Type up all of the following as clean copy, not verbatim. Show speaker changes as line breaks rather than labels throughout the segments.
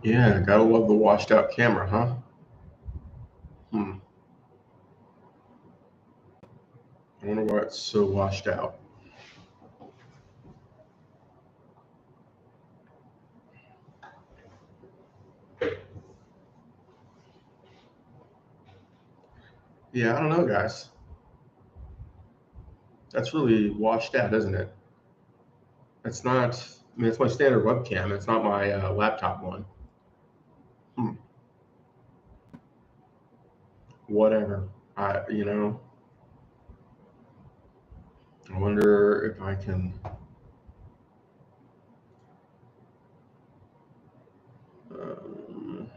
Yeah, gotta love the washed out camera, huh? I wonder why it's so washed out. Yeah, I don't know, guys. That's really washed out, isn't it? It's not. I mean, it's my standard webcam. It's not my laptop one. Hmm. Whatever. I wonder if I can. Um,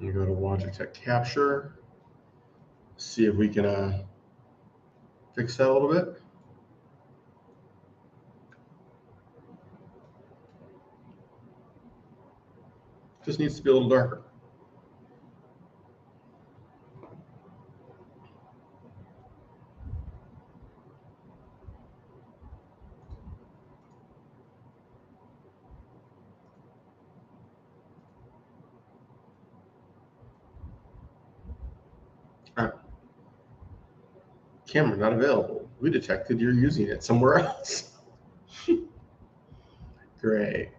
let me go to Logitech Capture. See if we can fix that a little bit. Just needs to be a little darker. Camera not available. We detected you're using it somewhere else. Great.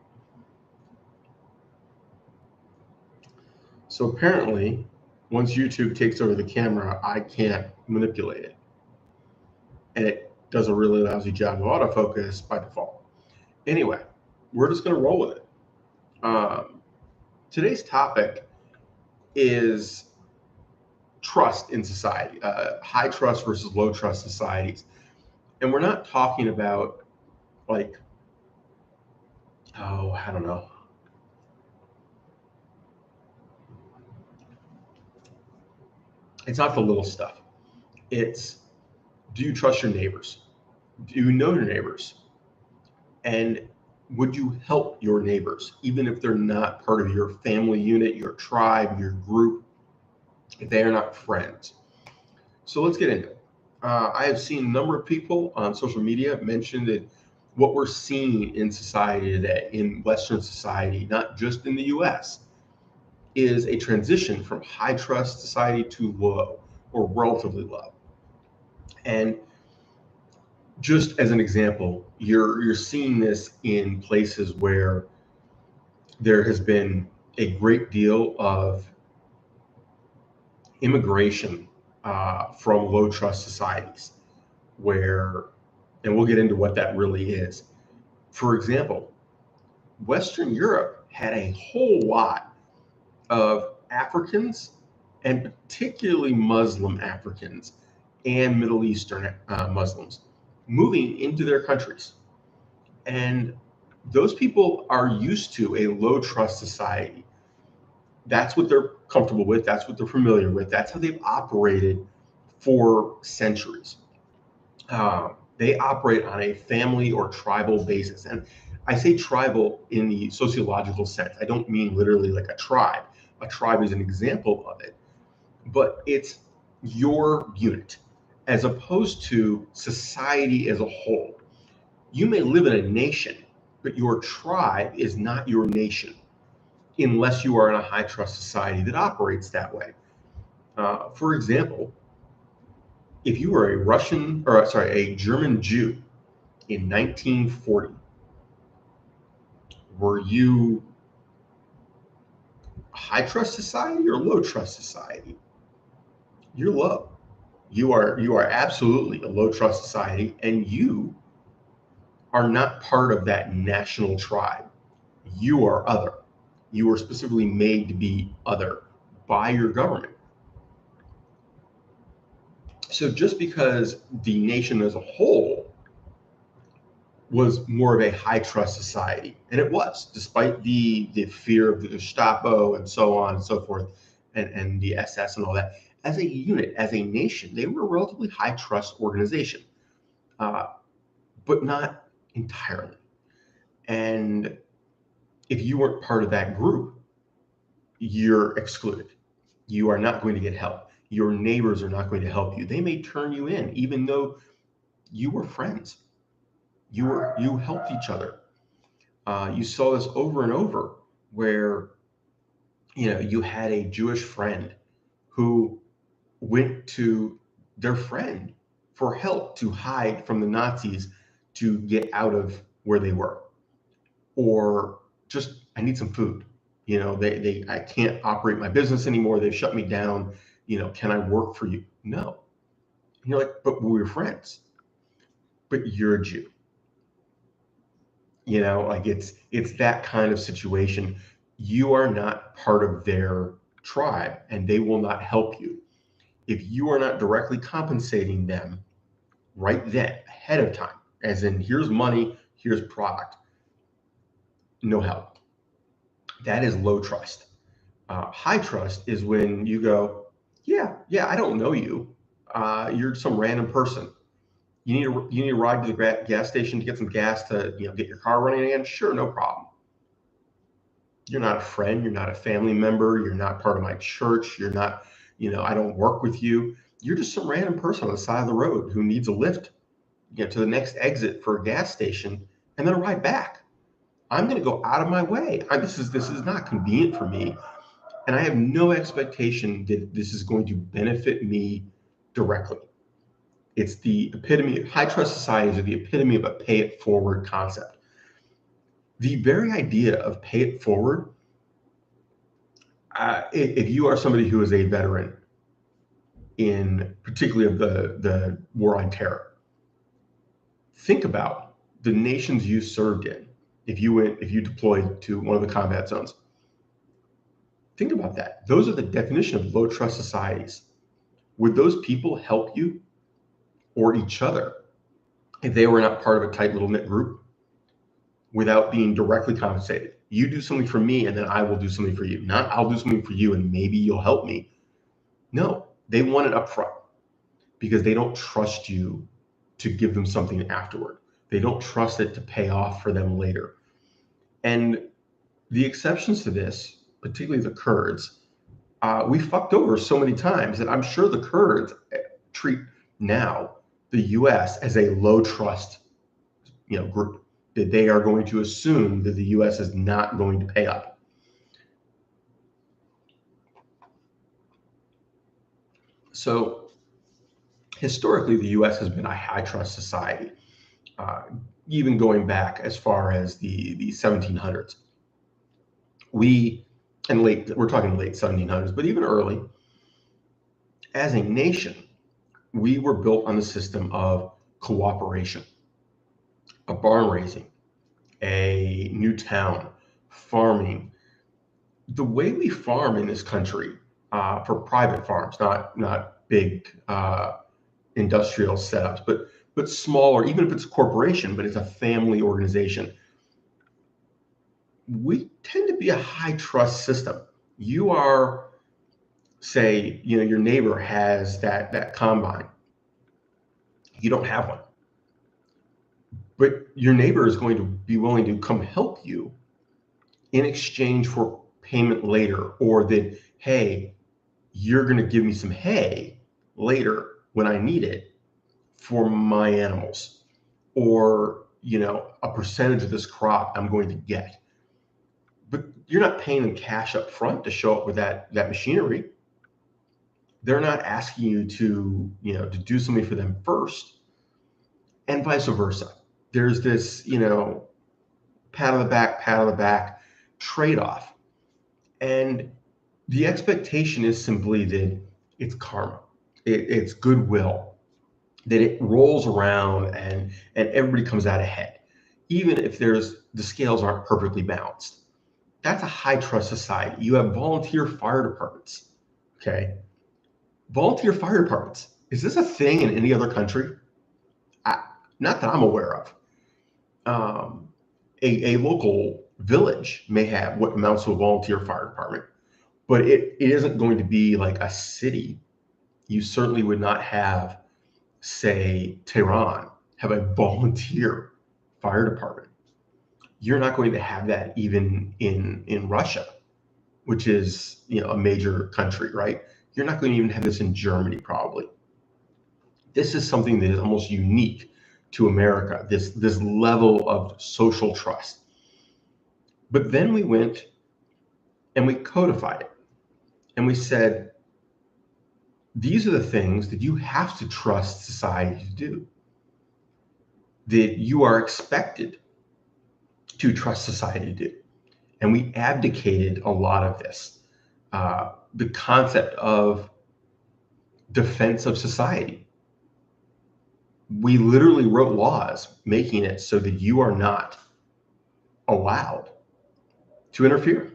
So apparently, once YouTube takes over the camera, I can't manipulate it. And it does a really lousy job of autofocus by default. Anyway, we're just going to roll with it. Today's topic is trust in society, high trust versus low trust societies. And we're not talking about like, oh, I don't know. It's not the little stuff. It's, do you trust your neighbors? Do you know your neighbors? And would you help your neighbors, even if they're not part of your family unit, your tribe, your group, if they are not friends? So let's get into it. I have seen a number of people on social media mention that what we're seeing in society today, in Western society, not just in the US, is a transition from high trust society to low or relatively low. And just as an example, you're seeing this in places where there has been a great deal of immigration from low trust societies, where, and we'll get into what that really is. For example, Western Europe had a whole lot of Africans, and particularly Muslim Africans and Middle Eastern Muslims, moving into their countries. And those people are used to a low trust society. That's what they're comfortable with. That's what they're familiar with. That's how they've operated for centuries. They operate on a family or tribal basis. And I say tribal in the sociological sense. I don't mean literally like a tribe. A tribe is an example of it, but it's your unit as opposed to society as a whole. You may live in a nation, but your tribe is not your nation unless you are in a high trust society that operates that way. For example, if you were a German Jew in 1940, were you a high trust society or low trust society? You're low. You are absolutely a low trust society, and you are not part of that national tribe. You are other. You are specifically made to be other by your government. So just because the nation as a whole was more of a high trust society, and it was, despite the fear of the Gestapo and so on and so forth, and the SS and all that, as a unit, as a nation, they were a relatively high trust organization, but not entirely. And if you weren't part of that group, you're excluded. You are not going to get help. Your neighbors are not going to help you. They may turn you in, even though you were friends. You helped each other. You saw this over and over where, you had a Jewish friend who went to their friend for help to hide from the Nazis to get out of where they were, or just, I need some food. I can't operate my business anymore. They've shut me down. Can I work for you? No. And you're like, but we're friends. But you're a Jew. Like it's that kind of situation. You are not part of their tribe, and they will not help you if you are not directly compensating them right then ahead of time, as in, here's money, here's product. No help. That is low trust. High trust is when you go, yeah, I don't know you. You're some random person. You need a ride to the gas station to get some gas to get your car running again. Sure, no problem. You're not a friend. You're not a family member. You're not part of my church. You're not, I don't work with you. You're just some random person on the side of the road who needs a lift, to the next exit for a gas station and then a ride back. I'm going to go out of my way. This is not convenient for me, and I have no expectation that this is going to benefit me directly. It's the epitome. High trust societies are the epitome of a pay it forward concept. The very idea of pay it forward, if you are somebody who is a veteran in particularly of the war on terror, think about the nations you served in. If you deployed to one of the combat zones, think about that. Those are the definition of low trust societies. Would those people help you or each other if they were not part of a tight little knit group without being directly compensated? You do something for me and then I will do something for you. Not I'll do something for you and maybe you'll help me. No, they want it up front because they don't trust you to give them something afterward. They don't trust it to pay off for them later. And the exceptions to this, particularly the Kurds, we fucked over so many times that I'm sure the Kurds treat now the U.S. as a low trust, group, that they are going to assume that the U.S. is not going to pay up. So historically, the U.S. has been a high trust society, even going back as far as the 1700s. We're talking late 1700s, but even early, as a nation, we were built on the system of cooperation, a barn raising, a new town, farming. The way we farm in this country, for private farms, not big industrial setups, but smaller, even if it's a corporation, but it's a family organization, we tend to be a high trust system. You are, say, your neighbor has that combine. You don't have one. But your neighbor is going to be willing to come help you in exchange for payment later, or that, hey, you're going to give me some hay later when I need it for my animals, or, a percentage of this crop I'm going to get. But you're not paying them cash up front to show up with that machinery. They're not asking you to do something for them first, and vice versa. There's this, pat on the back trade-off. And the expectation is simply that it's karma, it's goodwill, that it rolls around and everybody comes out ahead, even if the scales aren't perfectly balanced. That's a high trust society. You have volunteer fire departments. Okay. Volunteer fire departments. Is this a thing in any other country? Not that I'm aware of. A local village may have what amounts to a volunteer fire department, but it isn't going to be like a city. You certainly would not have, say, Tehran have a volunteer fire department. You're not going to have that even in Russia, which is a major country, right? You're not going to even have this in Germany, probably. This is something that is almost unique to America, this level of social trust. But then we went and we codified it. And we said, these are the things that you have to trust society to do, that you are expected to trust society to do. And we abdicated a lot of this. The concept of defense of society. We literally wrote laws making it so that you are not allowed to interfere.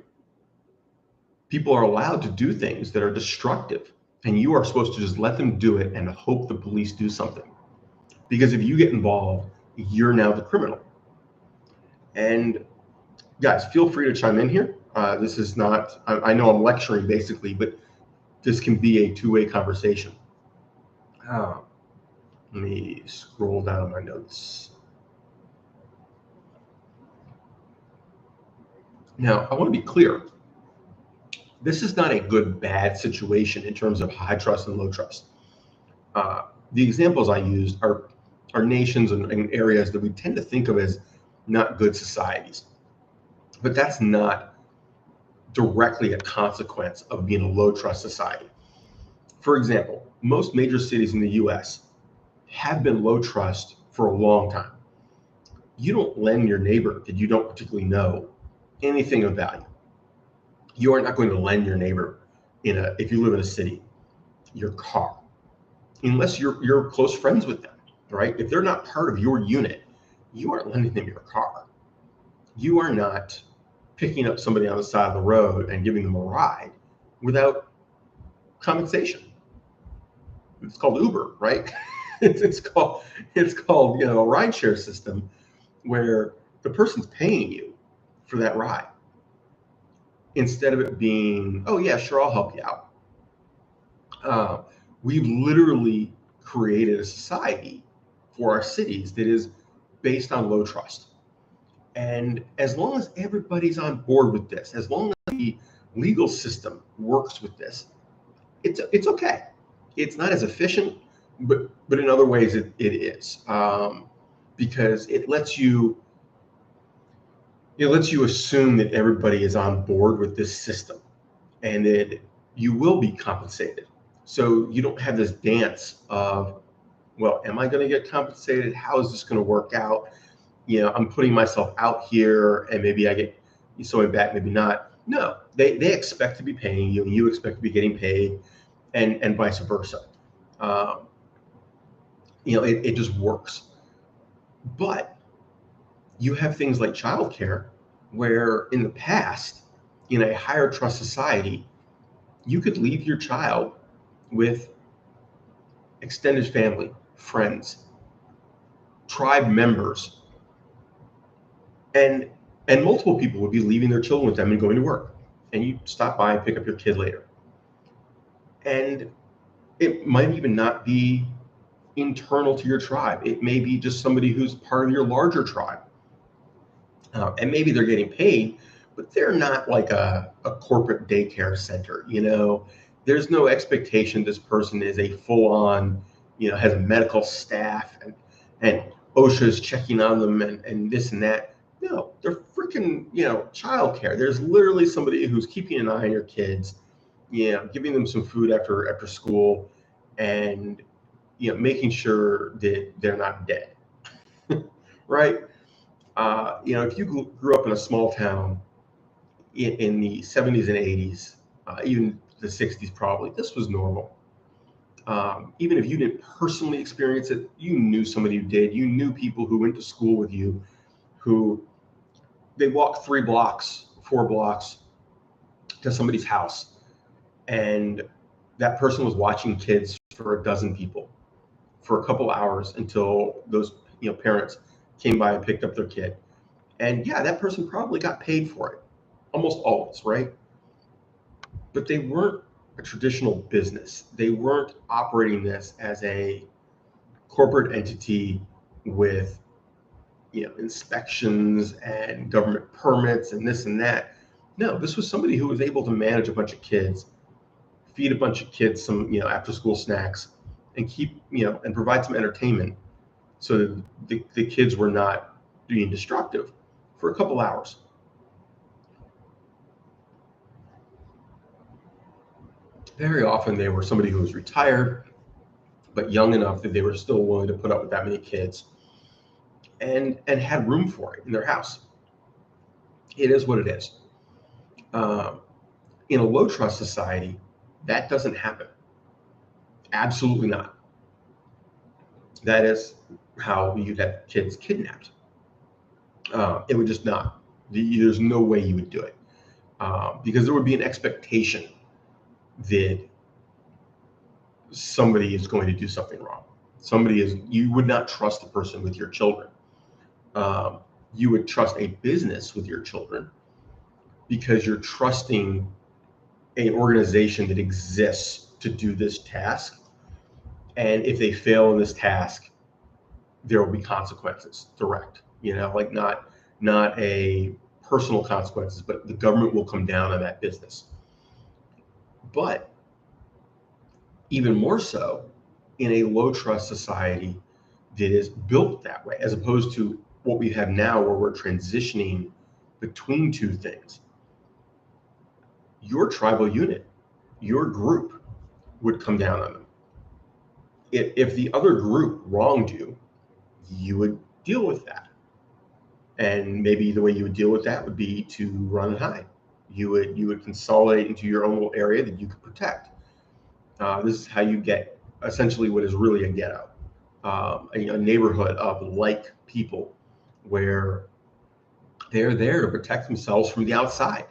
People are allowed to do things that are destructive, and you are supposed to just let them do it and hope the police do something. Because if you get involved, you're now the criminal. And guys, feel free to chime in here. This is not, I know I'm lecturing basically, but this can be a two-way conversation. Let me scroll down my notes. Now, I want to be clear. This is not a good, bad situation in terms of high trust and low trust. The examples I used are nations and areas that we tend to think of as not good societies. But that's not directly a consequence of being a low trust society. For example, most major cities in the US have been low trust for a long time. You don't lend your neighbor that you don't particularly know anything of value. You are not going to lend your neighbor if you live in a city, your car, unless you're close friends with them, right? If they're not part of your unit, you aren't lending them your car. You are not picking up somebody on the side of the road and giving them a ride without compensation. It's called Uber, right? it's called a rideshare system where the person's paying you for that ride instead of it being, oh yeah, sure, I'll help you out. We've literally created a society for our cities that is based on low trust. And as long as everybody's on board with this, as long as the legal system works with this, it's okay. It's not as efficient, but in other ways it is, because it lets you assume that everybody is on board with this system and that you will be compensated. So you don't have this dance of, well, am I going to get compensated? How is this going to work out? I'm putting myself out here and maybe I get something back, maybe not. No, they expect to be paying you and you expect to be getting paid, and vice versa. It just works. But you have things like childcare where in the past, in a higher trust society, you could leave your child with extended family, friends, tribe members, and multiple people would be leaving their children with them and going to work, and you stop by and pick up your kid later. And it might even not be internal to your tribe. It may be just somebody who's part of your larger tribe. And maybe they're getting paid, but they're not like a corporate daycare center. There's no expectation this person is a full-on, has a medical staff and OSHA is checking on them and this and that. No, they're freaking, childcare. There's literally somebody who's keeping an eye on your kids, giving them some food after school, and making sure that they're not dead, right? If you grew up in a small town in the 70s and 80s, even the 60s probably, this was normal. Even if you didn't personally experience it, you knew somebody who did. You knew people who went to school with you who they walked 3 blocks, 4 blocks to somebody's house, and that person was watching kids for a dozen people for a couple hours until those parents came by and picked up their kid. And yeah, that person probably got paid for it, almost always, right? But they weren't a traditional business. They weren't operating this as a corporate entity with inspections and government permits and this and that. No, this was somebody who was able to manage a bunch of kids, feed a bunch of kids some after school snacks, and keep and provide some entertainment so that the kids were not being destructive for a couple hours. Very often they were somebody who was retired, but young enough that they were still willing to put up with that many kids and had room for it in their house. It is what it is. Um, in a low trust society, that doesn't happen. Absolutely not. That is how you'd have kids kidnapped. It would just not. There's no way you would do it because there would be an expectation that somebody is going to do something wrong. You would not trust a person with your children. Um, you would trust a business with your children because you're trusting an organization that exists to do this task. And if they fail in this task, there will be consequences, direct, like not a personal consequences, but the government will come down on that business. But even more so in a low trust society that is built that way, as opposed to what we have now where we're transitioning between two things. Your tribal unit, your group would come down on them. If the other group wronged you, you would deal with that. And maybe the way you would deal with that would be to run and hide. You would consolidate into your own little area that you could protect. This is how you get essentially what is really a ghetto, a neighborhood of like people where they're there to protect themselves from the outside.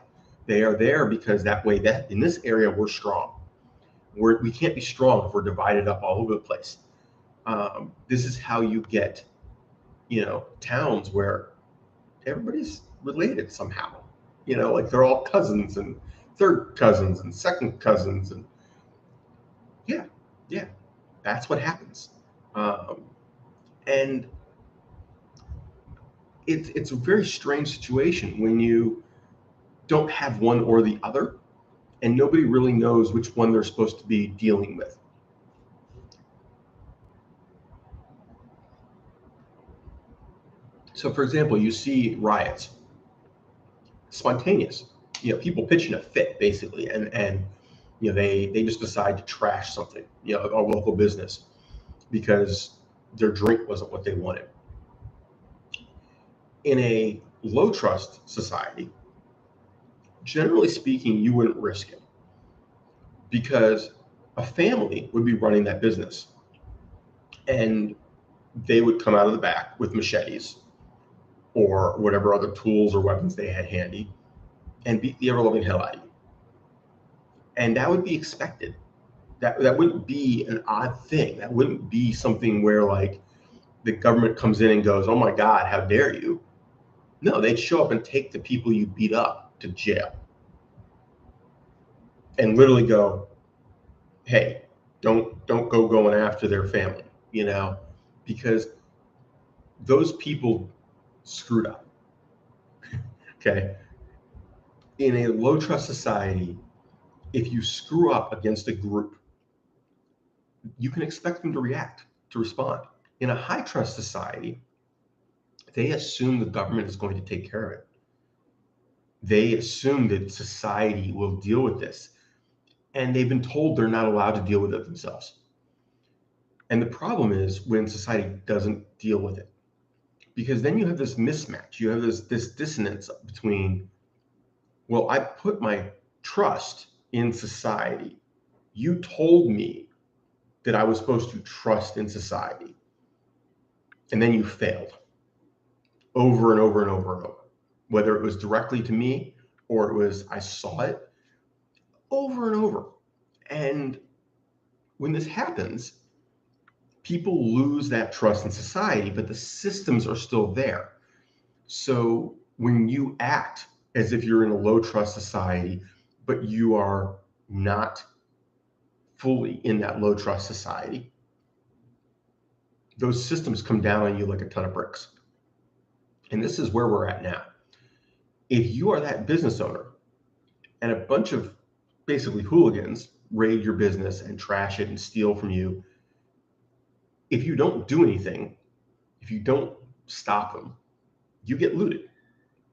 They are there because that way, that in this area we're strong. We can't be strong if we're divided up all over the place. This is how you get, towns where everybody's related somehow. Like they're all cousins and third cousins and second cousins, and yeah, that's what happens. And it's a very strange situation when you don't have one or the other, and nobody really knows which one they're supposed to be dealing with. So, for example, you see riots, spontaneous, people pitching a fit basically, and they just decide to trash something, a local business because their drink wasn't what they wanted. In a low trust society, generally speaking, you wouldn't risk it because a family would be running that business and they would come out of the back with machetes or whatever other tools or weapons they had handy and beat the ever loving hell out of you. And that would be expected. That wouldn't be an odd thing. That wouldn't be something where like the government comes in and goes, "Oh my God, how dare you?" No, they'd show up and take the people you beat up to jail and literally go, "Hey, don't go going after their family," because those people screwed up. Okay. In a low trust society, if you screw up against a group, you can expect them to react, to respond. In a high trust society, they assume the government is going to take care of it. They assume that society will deal with this, and they've been told they're not allowed to deal with it themselves. And the problem is when society doesn't deal with it, because then you have this mismatch. You have this dissonance between, well, I put my trust in society. You told me that I was supposed to trust in society, and then you failed over and over and over and over, whether it was directly to me or it was I saw it over and over. And when this happens, people lose that trust in society, but the systems are still there. So when you act as if you're in a low trust society, but you are not fully in that low trust society, those systems come down on you like a ton of bricks. And this is where we're at now. If you are that business owner and a bunch of basically hooligans raid your business and trash it and steal from you, if you don't do anything, if you don't stop them, you get looted.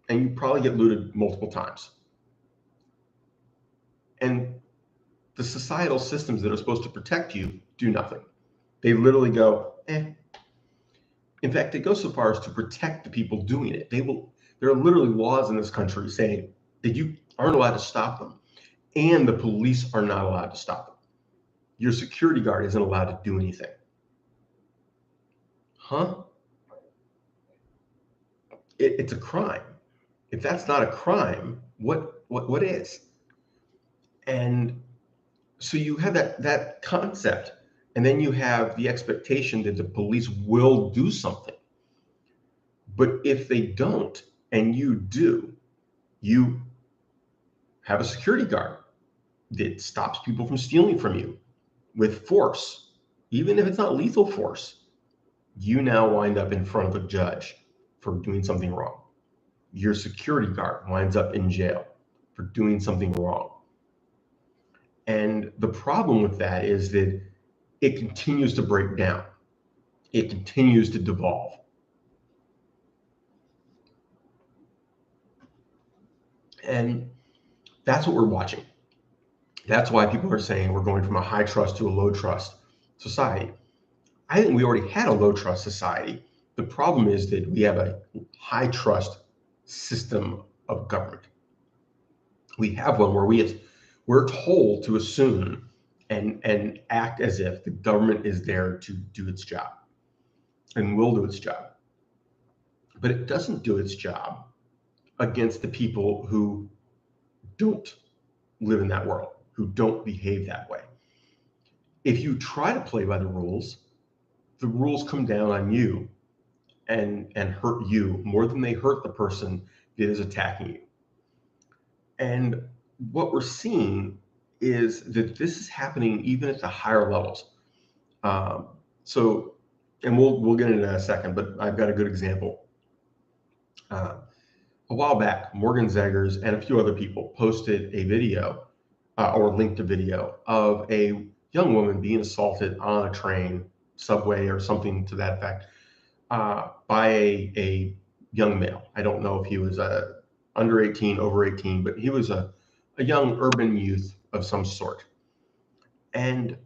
And you probably get looted multiple times. And the societal systems that are supposed to protect you do nothing. They literally go, eh. In fact, it goes so far as to protect the people doing it. There are literally laws in this country saying that you aren't allowed to stop them, and the police are not allowed to stop them. Your security guard isn't allowed to do anything. Huh? It's a crime. If that's not a crime, what is? And so you have that concept, and then you have the expectation that the police will do something. But if they don't, and you do, you have a security guard that stops people from stealing from you with force, even if it's not lethal force. You now wind up in front of a judge for doing something wrong. Your security guard winds up in jail for doing something wrong. And the problem with that is that it continues to break down. It continues to devolve. And that's what we're watching. That's why people are saying we're going from a high trust to a low trust society. I think we already had a low trust society. The problem is that we have a high trust system of government. We have one where we're told to assume and act as if the government is there to do its job and will do its job. But it doesn't do its job against the people who don't live in that world, who don't behave that way. If you try to play by the rules come down on you and hurt you more than they hurt the person that is attacking you. And what we're seeing is that this is happening even at the higher levels. And we'll get into that in a second, but I've got a good example. A while back, Morgan Zegers and a few other people posted a video or linked a video of a young woman being assaulted on a train, subway, or something to that effect by a young male. I don't know if he was under 18, over 18, but he was a young urban youth of some sort. And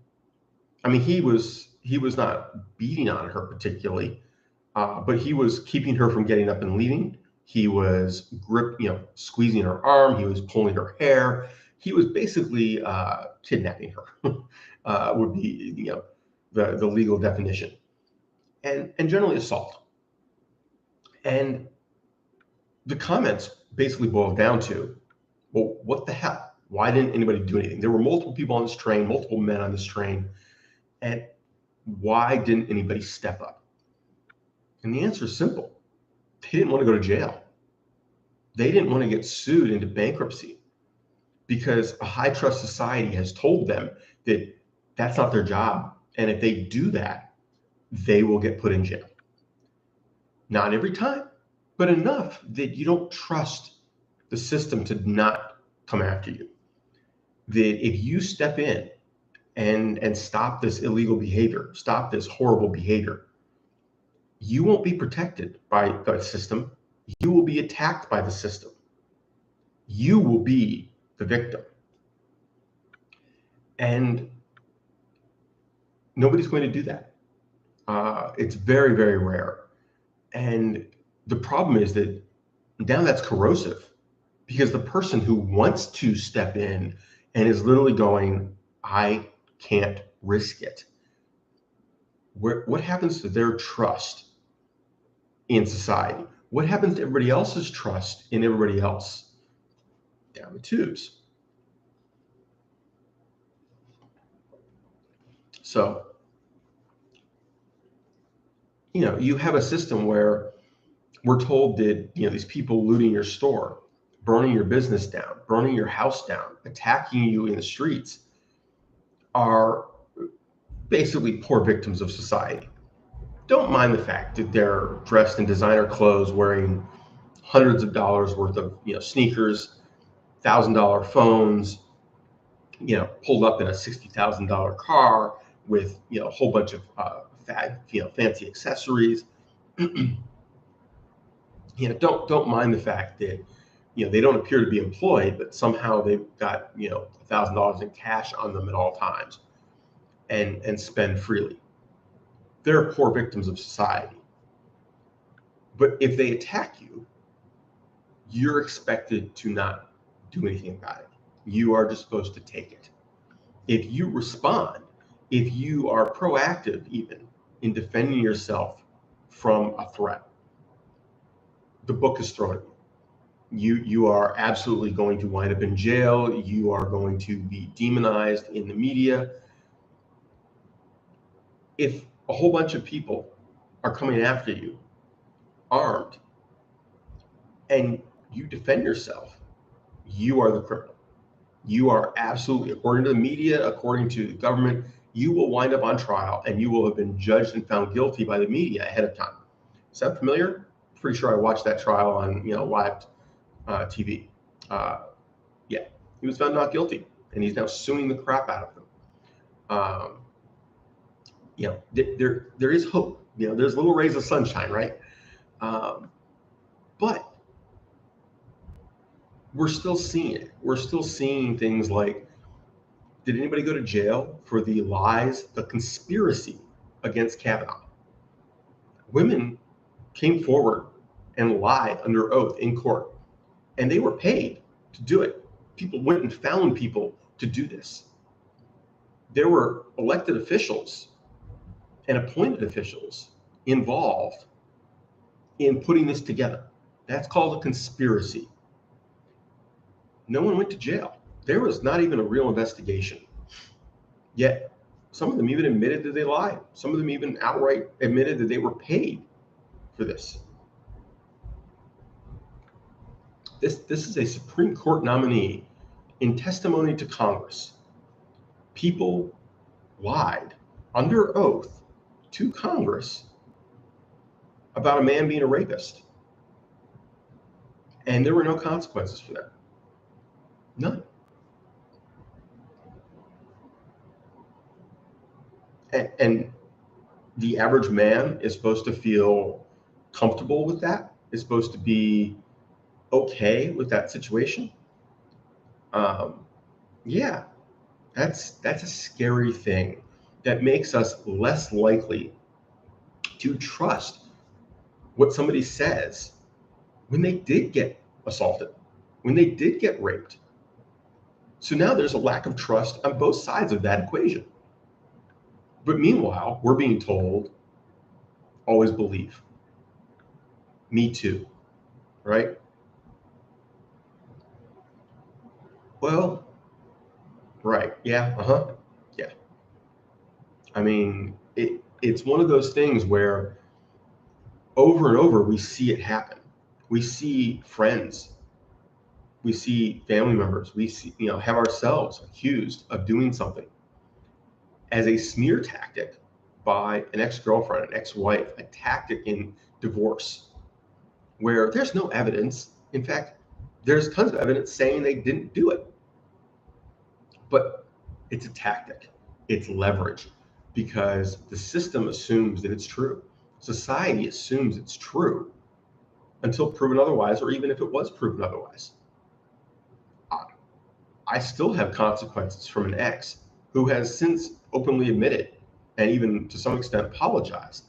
I mean, he was not beating on her particularly, but he was keeping her from getting up and leaving. He was squeezing her arm. He was pulling her hair. He was basically kidnapping her. Would be the legal definition, and generally assault. And the comments basically boiled down to, well, what the hell? Why didn't anybody do anything? There were multiple people on this train, multiple men on this train, and why didn't anybody step up? And the answer is simple. They didn't want to go to jail. They didn't want to get sued into bankruptcy because a high trust society has told them that that's not their job. And if they do that, they will get put in jail. Not every time, but enough that you don't trust the system to not come after you. That if you step in and stop this illegal behavior, stop this horrible behavior, you won't be protected by the system. You will be attacked by the system. You will be the victim. And nobody's going to do that. It's very, very rare. And the problem is that now that's corrosive because the person who wants to step in and is literally going, I can't risk it. What happens to their trust in society? What happens to everybody else's trust in everybody else? Down the tubes. So, you have a system where we're told that, these people looting your store, burning your business down, burning your house down, attacking you in the streets are basically poor victims of society. Don't mind the fact that they're dressed in designer clothes, wearing hundreds of dollars worth of sneakers, $1,000 phones, pulled up in a $60,000 car with a whole bunch of fancy accessories. Don't mind the fact that they don't appear to be employed, but somehow they've got, $1,000 in cash on them at all times and spend freely. They're poor victims of society. But if they attack you, you're expected to not do anything about it. You are just supposed to take it. If you respond, if you are proactive even in defending yourself from a threat, the book is thrown at you. You are absolutely going to wind up in jail. You are going to be demonized in the media. If a whole bunch of people are coming after you, armed, and you defend yourself, you are the criminal. You are absolutely, according to the media, according to the government, you will wind up on trial and you will have been judged and found guilty by the media ahead of time. Is that familiar? Pretty sure I watched that trial on live TV. Yeah, he was found not guilty, and he's now suing the crap out of them. There is hope. There's little rays of sunshine, right? But we're still seeing it. We're still seeing things like, did anybody go to jail for the lies, the conspiracy against Kavanaugh? Women came forward and lied under oath in court, and they were paid to do it. People went and found people to do this. There were elected officials and appointed officials involved in putting this together. That's called a conspiracy. No one went to jail. There was not even a real investigation. Yet, some of them even admitted that they lied. Some of them even outright admitted that they were paid for this. This is a Supreme Court nominee in testimony to Congress. People lied under oath to Congress about a man being a rapist. And there were no consequences for that. None. And the average man is supposed to feel comfortable with that, is supposed to be okay with that situation. Yeah, that's a scary thing that makes us less likely to trust what somebody says when they did get assaulted, when they did get raped. So now there's a lack of trust on both sides of that equation. But meanwhile, we're being told, always believe. Me too, right? Well, right, yeah, yeah. I mean, it's one of those things where over and over we see it happen. We see friends, we see family members, we see, have ourselves accused of doing something as a smear tactic by an ex-girlfriend, an ex-wife, a tactic in divorce, where there's no evidence. In fact, there's tons of evidence saying they didn't do it. But it's a tactic. It's leverage, because the system assumes that it's true. Society assumes it's true until proven otherwise, or even if it was proven otherwise. I still have consequences from an ex who has since openly admitted, and even to some extent apologized,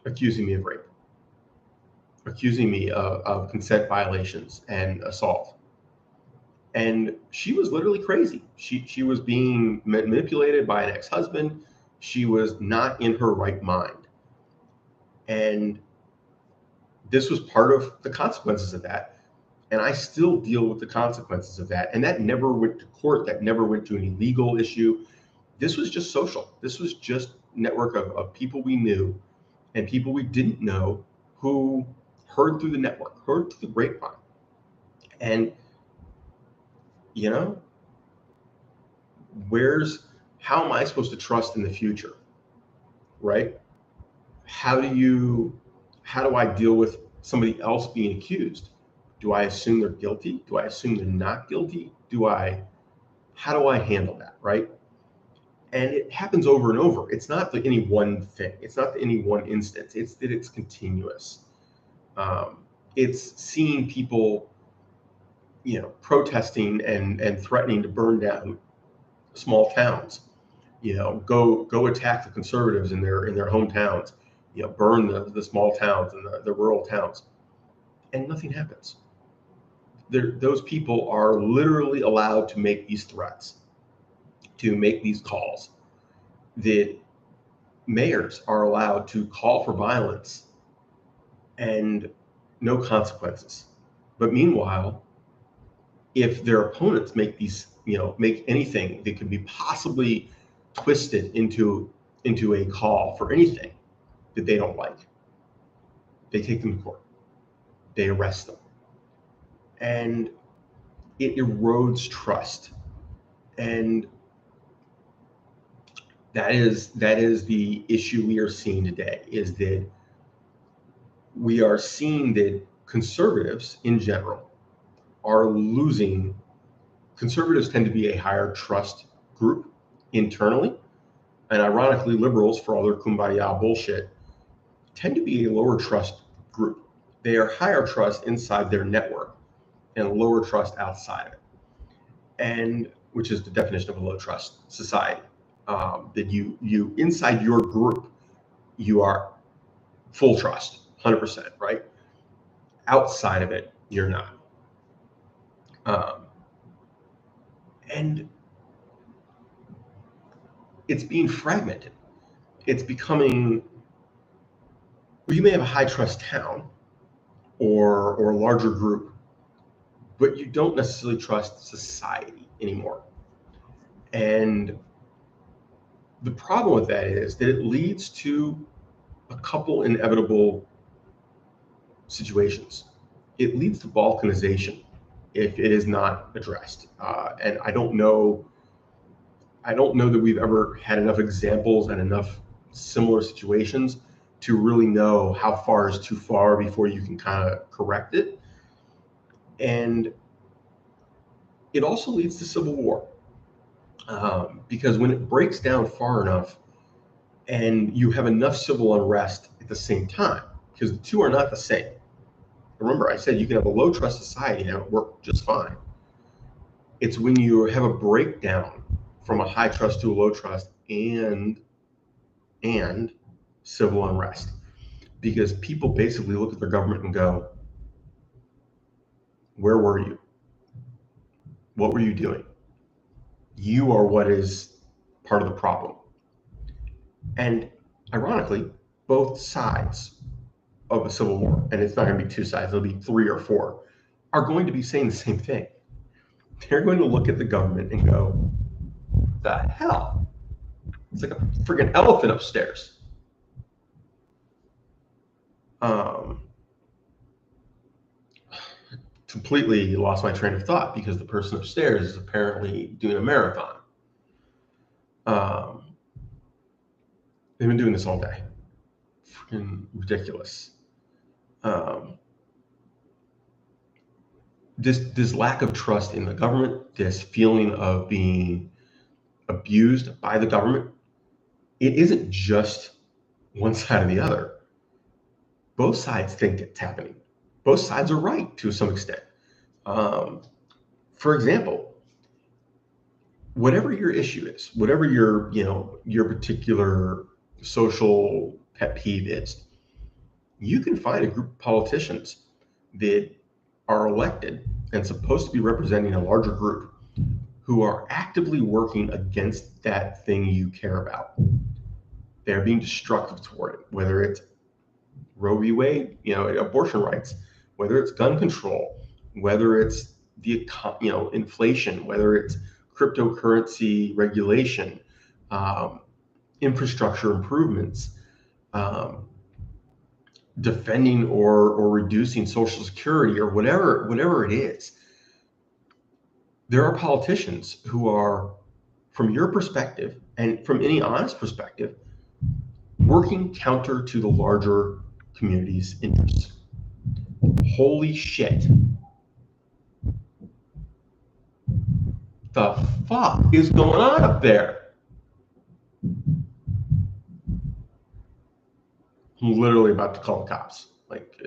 accusing me of rape, accusing me of consent violations and assault. And she was literally crazy. She was being manipulated by an ex-husband. She was not in her right mind. And this was part of the consequences of that. And I still deal with the consequences of that. And that never went to court. That never went to any legal issue. This was just social. This was just a network of people we knew and people we didn't know who heard through the network, heard through the grapevine. And, how am I supposed to trust in the future, right? How do I deal with somebody else being accused? Do I assume they're guilty? Do I assume they're not guilty? How do I handle that, right? And it happens over and over. It's not like any one thing. It's not any one instance. It's that it's continuous. It's seeing people protesting and threatening to burn down small towns, go attack the conservatives in their hometowns, burn the small towns and the rural towns, and nothing happens. Those people are literally allowed to make these threats, to make these calls. The mayors are allowed to call for violence and no consequences. But meanwhile, if their opponents make make anything that could be possibly twisted into a call for anything that they don't like, they take them to court, they arrest them, and it erodes trust. And that is the issue we are seeing today, is that we are seeing that conservatives in general are losing. Conservatives tend to be a higher trust group internally, and ironically, liberals, for all their kumbaya bullshit, tend to be a lower trust group. They are higher trust inside their network and lower trust outside of it, and which is the definition of a low trust society. That you inside your group, you are full trust, 100%, right? Outside of it, you're not. And it's being fragmented. It's becoming, well, you may have a high trust town or a larger group, but you don't necessarily trust society anymore. And the problem with that is that it leads to a couple inevitable situations. It leads to balkanization if it is not addressed. And I don't know that we've ever had enough examples and enough similar situations to really know how far is too far before you can kind of correct it. And it also leads to civil war, because when it breaks down far enough and you have enough civil unrest at the same time, because the two are not the same. Remember, I said you can have a low trust society and it work just fine. It's when you have a breakdown from a high trust to a low trust and civil unrest, because people basically look at their government and go, where were you? What were you doing? You are what is part of the problem. And ironically, both sides of a civil war, and it's not going to be two sides, it'll be 3 or 4, are going to be saying the same thing. They're going to look at the government and go, the hell? It's like a freaking elephant upstairs. Completely lost my train of thought because the person upstairs is apparently doing a marathon. They've been doing this all day. Freaking ridiculous. This lack of trust in the government, this feeling of being abused by the government, it isn't just one side or the other. Both sides think it's happening. Both sides are right to some extent. For example, whatever your issue is, whatever your particular social pet peeve is, you can find a group of politicians that are elected and supposed to be representing a larger group who are actively working against that thing you care about. They're being destructive toward it, whether it's Roe v. Wade, abortion rights, whether it's gun control, whether it's the inflation, whether it's cryptocurrency regulation, infrastructure improvements, defending or reducing Social Security, or whatever it is. There are politicians who are, from your perspective and from any honest perspective, working counter to the larger community's interests. Holy shit. The fuck is going on up there? I'm literally about to call the cops. Like,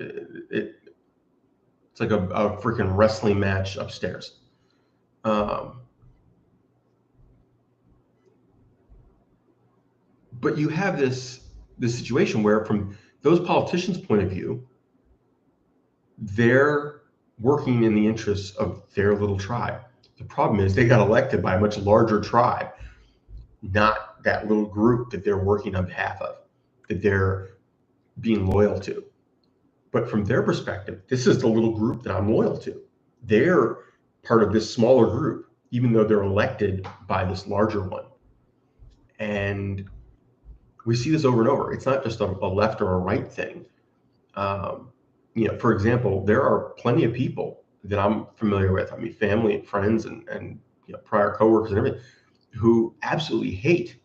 It's like a freaking wrestling match upstairs. But you have this situation where, from those politicians' point of view, they're working in the interests of their little tribe. The problem is they got elected by a much larger tribe, not that little group that they're working on behalf of, that they're being loyal to. But from their perspective, this is the little group that I'm loyal to. They're part of this smaller group, even though they're elected by this larger one. And we see this over and over. It's not just a left or a right thing. For example, there are plenty of people that I'm familiar with, I mean, family and friends and prior coworkers and everything, who absolutely hate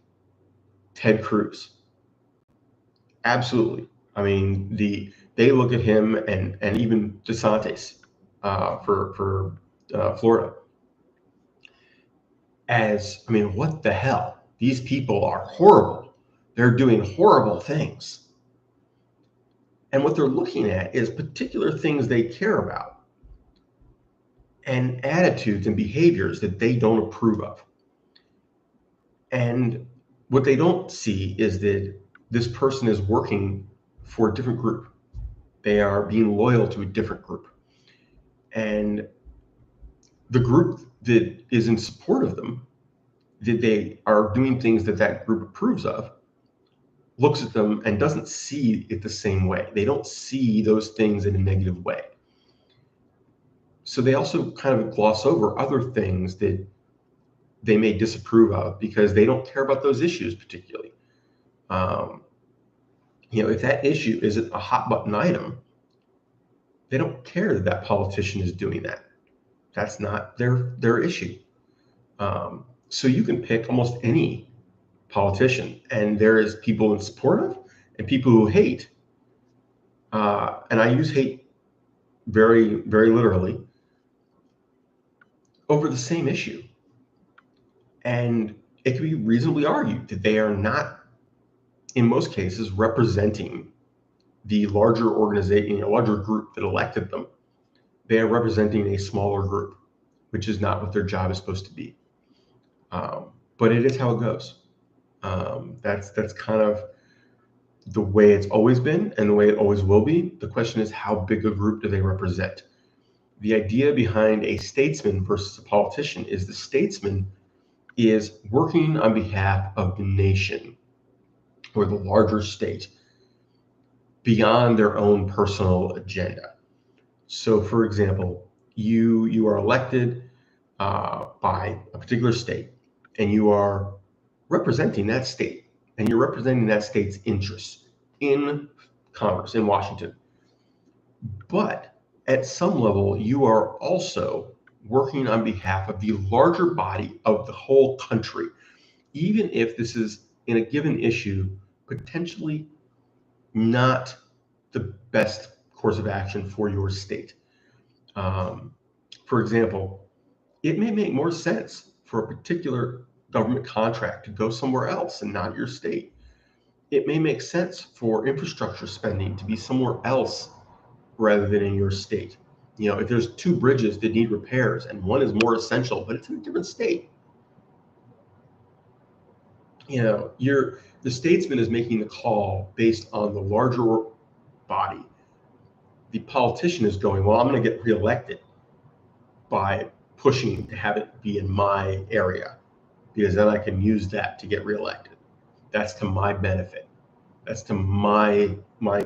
Ted Cruz. Absolutely. I mean, they look at him and even DeSantis for Florida as, I mean, what the hell? These people are horrible. They're doing horrible things. And what they're looking at is particular things they care about and attitudes and behaviors that they don't approve of. And what they don't see is that this person is working for a different group. They are being loyal to a different group. And the group that is in support of them, that they are doing things that that group approves of, looks at them and doesn't see it the same way. They don't see those things in a negative way. So they also kind of gloss over other things that they may disapprove of because they don't care about those issues particularly. If that issue isn't a hot button item, they don't care that that politician is doing that. That's not their issue. So you can pick almost any politician, and there is people in support of and people who hate. And I use hate very, very literally, over the same issue. And it can be reasonably argued that they are not, in most cases, representing the larger organization, a larger group that elected them. They are representing a smaller group, which is not what their job is supposed to be. But it is how it goes. That's kind of the way it's always been and the way it always will be. The question is, how big a group do they represent? The idea behind a statesman versus a politician is the statesman is working on behalf of the nation or the larger state beyond their own personal agenda. So, for example, you are elected by a particular state, and you are representing that state, and you're representing that state's interests in Congress, in Washington. But at some level, you are also working on behalf of the larger body of the whole country, even if this is, in a given issue, potentially not the best course of action for your state. For example, it may make more sense for a particular government contract to go somewhere else and not your state. It may make sense for infrastructure spending to be somewhere else rather than in your state. If there's two bridges that need repairs and one is more essential, but it's in a different state, the statesman is making the call based on the larger body. The politician is going, well, I'm going to get reelected by pushing to have it be in my area, because then I can use that to get reelected. That's to my benefit. That's to my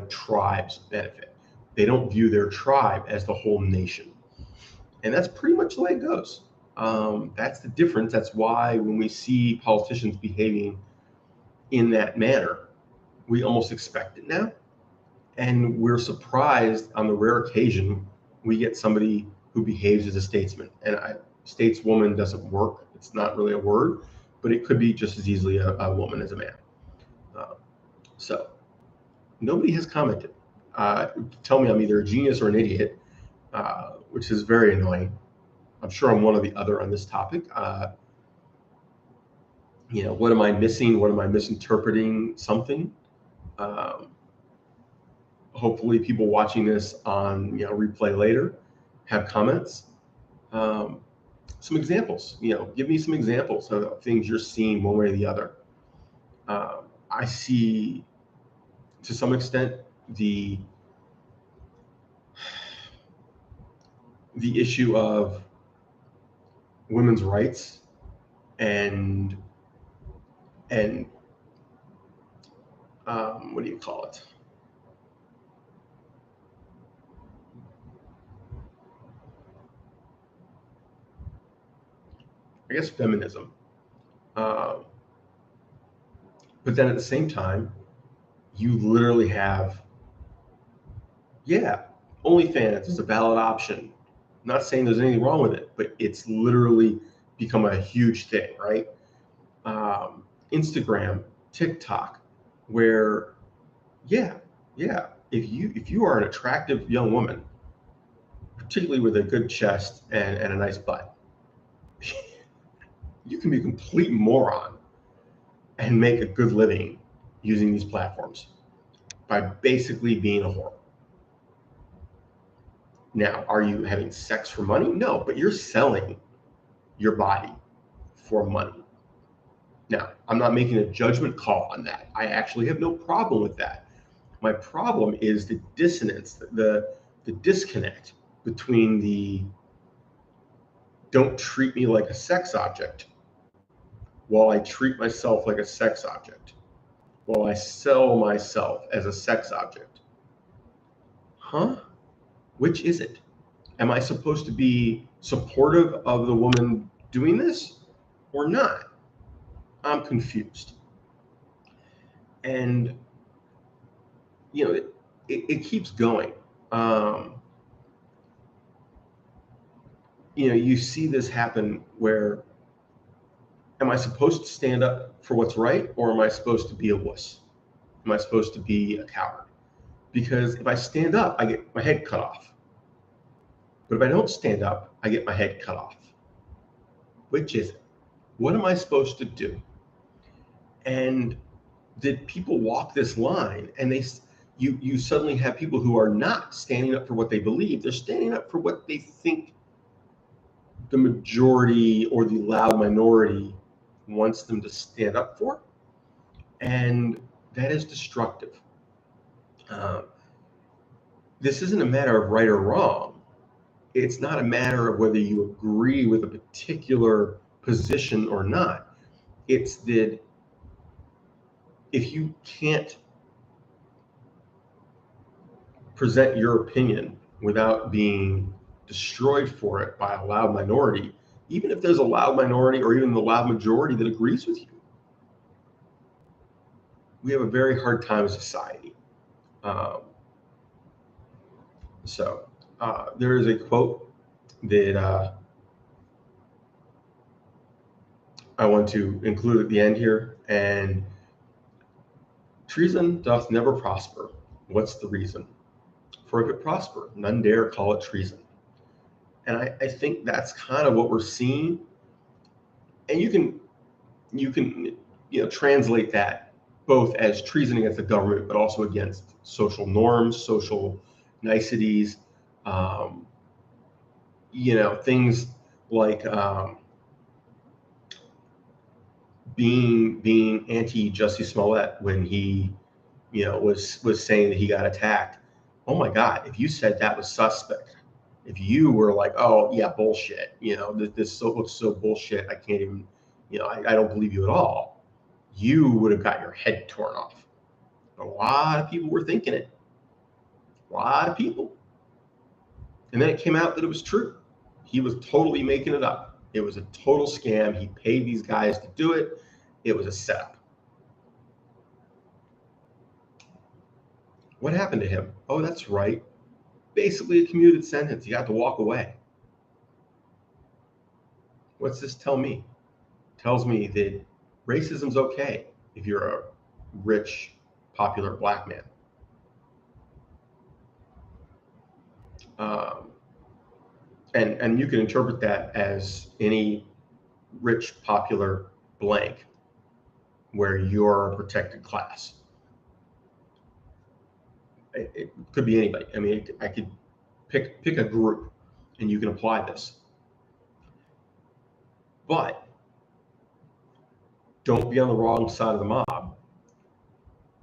tribe's benefit. They don't view their tribe as the whole nation. And that's pretty much the way it goes. That's the difference. That's why when we see politicians behaving in that manner, we almost expect it now. And we're surprised on the rare occasion we get somebody who behaves as a statesman. And stateswoman doesn't work. It's not really a word, but it could be just as easily a woman as a man. So nobody has commented. Tell me I'm either a genius or an idiot, which is very annoying. I'm sure I'm one or the other on this topic. What am I missing? What am I misinterpreting? Something. Hopefully people watching this on replay later have comments. Some examples, give me some examples of things you're seeing one way or the other. I see, to some extent, the issue of women's rights and what do you call it? I guess feminism. But then at the same time, you literally have, OnlyFans is a valid option. I'm not saying there's anything wrong with it, but it's literally become a huge thing, right? Instagram, TikTok, where, if you are an attractive young woman, particularly with a good chest and a nice butt, you can be a complete moron and make a good living using these platforms by basically being a whore. Now, are you having sex for money? No, but you're selling your body for money. Now, I'm not making a judgment call on that. I actually have no problem with that. My problem is the dissonance, the disconnect between the don't treat me like a sex object while I treat myself like a sex object, while I sell myself as a sex object. Huh? Which is it? Am I supposed to be supportive of the woman doing this or not? I'm confused. And, it keeps going. You see this happen where, am I supposed to stand up for what's right, or am I supposed to be a wuss? Am I supposed to be a coward? Because if I stand up, I get my head cut off. But if I don't stand up, I get my head cut off. Which is it? What am I supposed to do? And did people walk this line? And you suddenly have people who are not standing up for what they believe. They're standing up for what they think the majority or the loud minority wants them to stand up for. And that is destructive. This isn't a matter of right or wrong. It's not a matter of whether you agree with a particular position or not. It's that if you can't present your opinion without being destroyed for it by a loud minority, even if there's a loud minority or even the loud majority that agrees with you, we have a very hard time as a society. There is a quote that I want to include at the end here, and treason doth never prosper. What's the reason? For if it prosper, none dare call it treason. And I think that's kind of what we're seeing. And you can translate that both as treason against the government, but also against social norms, social niceties, things like being anti-Jussie Smollett when he, was saying that he got attacked. Oh my God! If you said that was suspect, if you were like, oh yeah, bullshit, this looks so bullshit, I can't even, I don't believe you at all, you would have got your head torn off. A lot of people were thinking it. A lot of people. And then it came out that it was true. He was totally making it up. It was a total scam. He paid these guys to do it. It was a setup. What happened to him? Oh, that's right. Basically a commuted sentence. You got to walk away. What's this tell me? It tells me that racism's okay if you're a rich, popular black man. And you can interpret that as any rich, popular blank where you're a protected class. It could be anybody. I mean, I could pick a group and you can apply this. But don't be on the wrong side of the mob,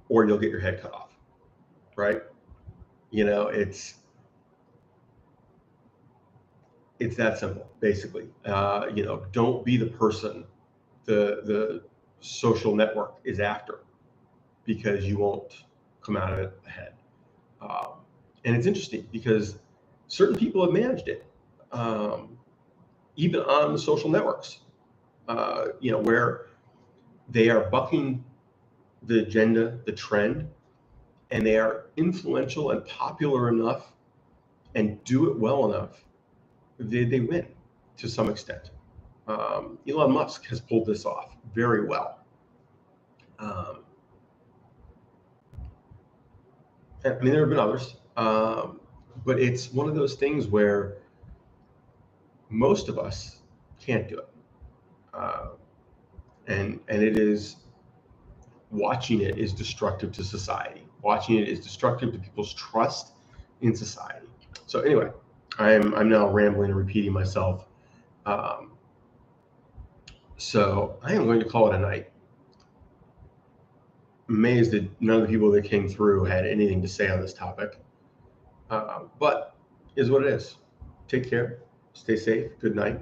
or you'll get your head cut off, right? You know, it's that simple, basically. You know, don't be the person the social network is after, because you won't come out of it ahead. And it's interesting because certain people have managed it, even on the social networks, you know, where they are bucking the agenda, the trend, and they are influential and popular enough and do it well enough, they win to some extent. Elon Musk has pulled this off very well. I mean, there have been others, but it's one of those things where most of us can't do it. And it is, watching it is destructive to society. Watching it is destructive to people's trust in society. So anyway, I'm now rambling and repeating myself. So I am going to call it a night. Amazed that none of the people that came through had anything to say on this topic. But is what it is. Take care. Stay safe. Good night.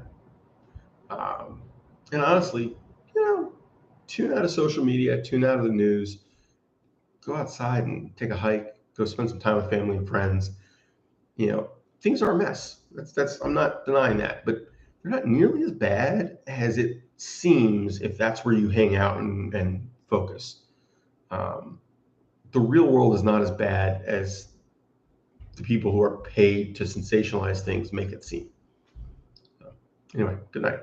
And honestly, you know, tune out of social media, tune out of the news, go outside and take a hike, go spend some time with family and friends. You know, things are a mess. I'm not denying that, but they're not nearly as bad as it seems if that's where you hang out and focus. The real world is not as bad as the people who are paid to sensationalize things make it seem. So, anyway, good night.